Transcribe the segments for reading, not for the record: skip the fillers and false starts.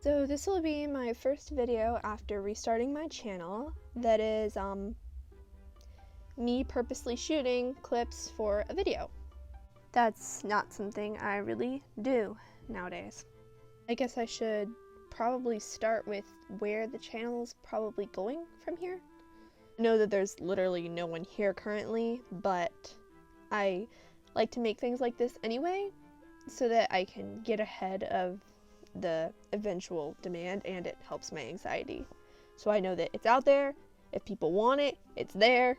So this will be my first video after restarting my channel that is me purposely shooting clips for a video. That's not something I really do nowadays. I guess I should probably start with where the channel is probably going from here. I know that there's literally no one here currently, but I like to make things like this anyway so that I can get ahead of the eventual demand, and it helps my anxiety. So I know that it's out there. If people want it, it's there.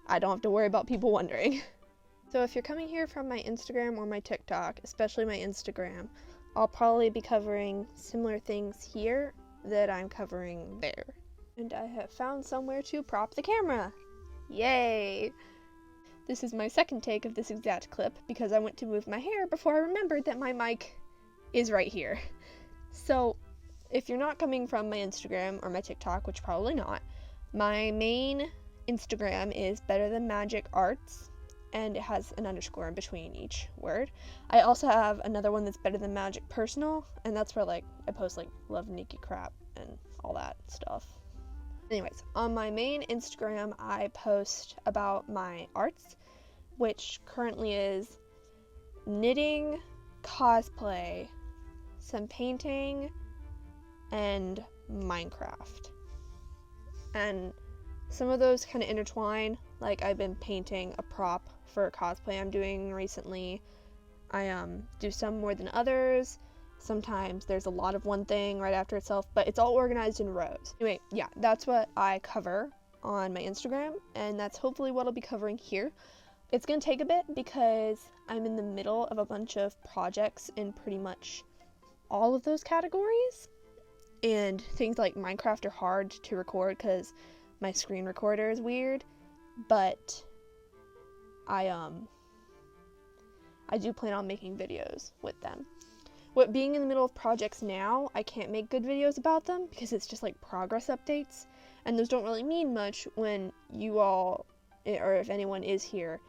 I don't have to worry about people wondering. So if you're coming here from my Instagram or my TikTok, especially my Instagram, I'll probably be covering similar things here that I'm covering there. And I have found somewhere to prop the camera. Yay! This is my second take of this exact clip because I went to move my hair before I remembered that my mic is right here. So if you're not coming from my Instagram or my TikTok, which probably not, my main Instagram is Better Than Magic Arts, and it has an underscore in between each word. I also have another one that's Better Than Magic Personal, and that's where I post Love Nikki crap and all that stuff. Anyways, on my main Instagram I post about my arts, which currently is knitting, cosplay, some painting, and Minecraft. And some of those kind of intertwine. I've been painting a prop for a cosplay I'm doing recently. I do some more than others. Sometimes there's a lot of one thing right after itself, but it's all organized in rows. Anyway, yeah, that's what I cover on my Instagram, and that's hopefully what I'll be covering here. It's gonna take a bit because I'm in the middle of a bunch of projects in pretty much all of those categories, and things like Minecraft are hard to record because my screen recorder is weird, but I do plan on making videos with them. Being in the middle of projects now, I can't make good videos about them because it's just progress updates, and those don't really mean much when you all, or if anyone is here,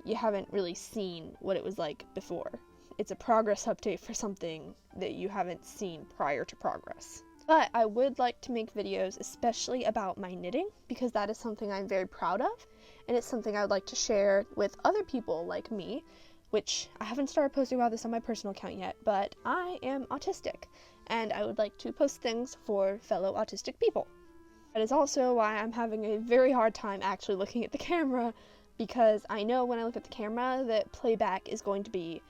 you haven't really seen what it was like before. It's a progress update for something that you haven't seen prior to progress. But I would like to make videos especially about my knitting because that is something I'm very proud of, and it's something I would like to share with other people like me, which I haven't started posting about this on my personal account yet, but I am autistic, and I would like to post things for fellow autistic people. That is also why I'm having a very hard time actually looking at the camera, because I know when I look at the camera that playback is going to be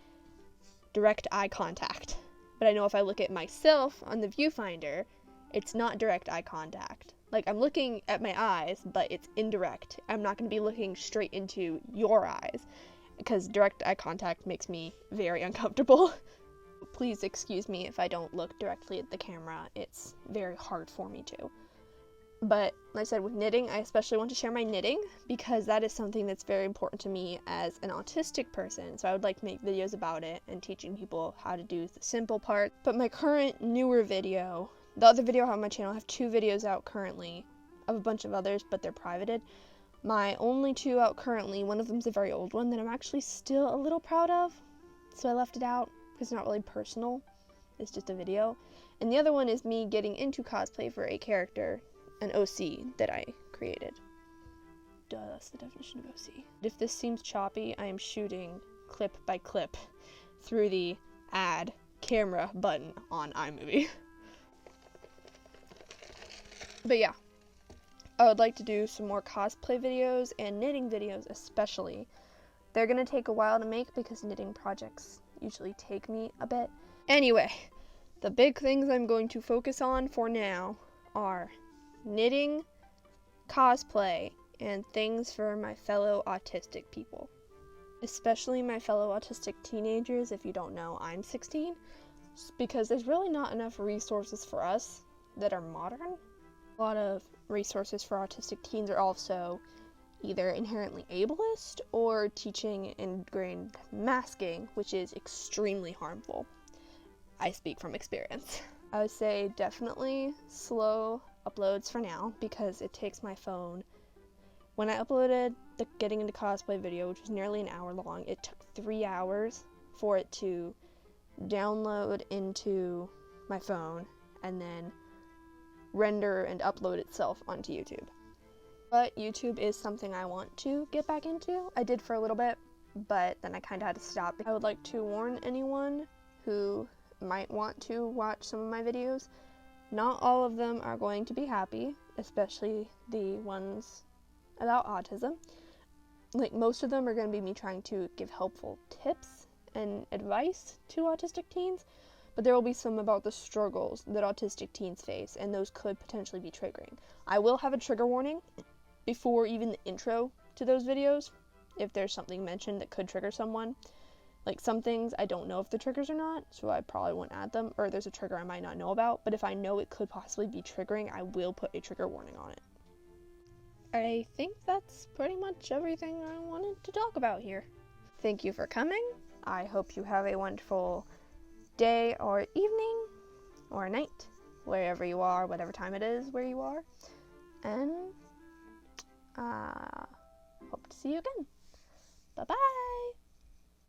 direct eye contact. But I know if I look at myself on the viewfinder, it's not direct eye contact. I'm looking at my eyes, but it's indirect. I'm not going to be looking straight into your eyes, because direct eye contact makes me very uncomfortable. Please excuse me if I don't look directly at the camera. It's very hard for me to. But like I said, with knitting, I especially want to share my knitting because that is something that's very important to me as an autistic person. So I would like to make videos about it and teaching people how to do the simple part. But my current newer video, the other video I have on my channel, I have 2 videos out currently. I have a bunch of others, but they're privated. My only 2 out currently, one of them's a very old one that I'm actually still a little proud of. So I left it out because it's not really personal. It's just a video. And the other one is me getting into cosplay for a character, an OC that I created. Duh, that's the definition of OC. If this seems choppy, I am shooting clip by clip through the add camera button on iMovie. But yeah, I would like to do some more cosplay videos and knitting videos especially. They're gonna take a while to make because knitting projects usually take me a bit. Anyway, the big things I'm going to focus on for now are knitting, cosplay, and things for my fellow autistic people. Especially my fellow autistic teenagers. If you don't know, I'm 16, because there's really not enough resources for us that are modern. A lot of resources for autistic teens are also either inherently ableist or teaching ingrained masking, which is extremely harmful. I speak from experience. I would say definitely slow uploads for now because it takes my phone. When I uploaded the Getting Into Cosplay video, which was nearly an hour long, it took 3 hours for it to download into my phone and then render and upload itself onto YouTube. But YouTube is something I want to get back into. I did for a little bit, but then I kind of had to stop. I would like to warn anyone who might want to watch some of my videos. Not all of them are going to be happy, especially the ones about autism. Like, most of them are going to be me trying to give helpful tips and advice to autistic teens, but there will be some about the struggles that autistic teens face, and those could potentially be triggering. I will have a trigger warning before even the intro to those videos, if there's something mentioned that could trigger someone. Like, some things I don't know if the triggers or not, so I probably won't add them, or there's a trigger I might not know about, but if I know it could possibly be triggering, I will put a trigger warning on it. I think that's pretty much everything I wanted to talk about here. Thank you for coming. I hope you have a wonderful day or evening or night, wherever you are, whatever time it is where you are, and hope to see you again. Bye-bye!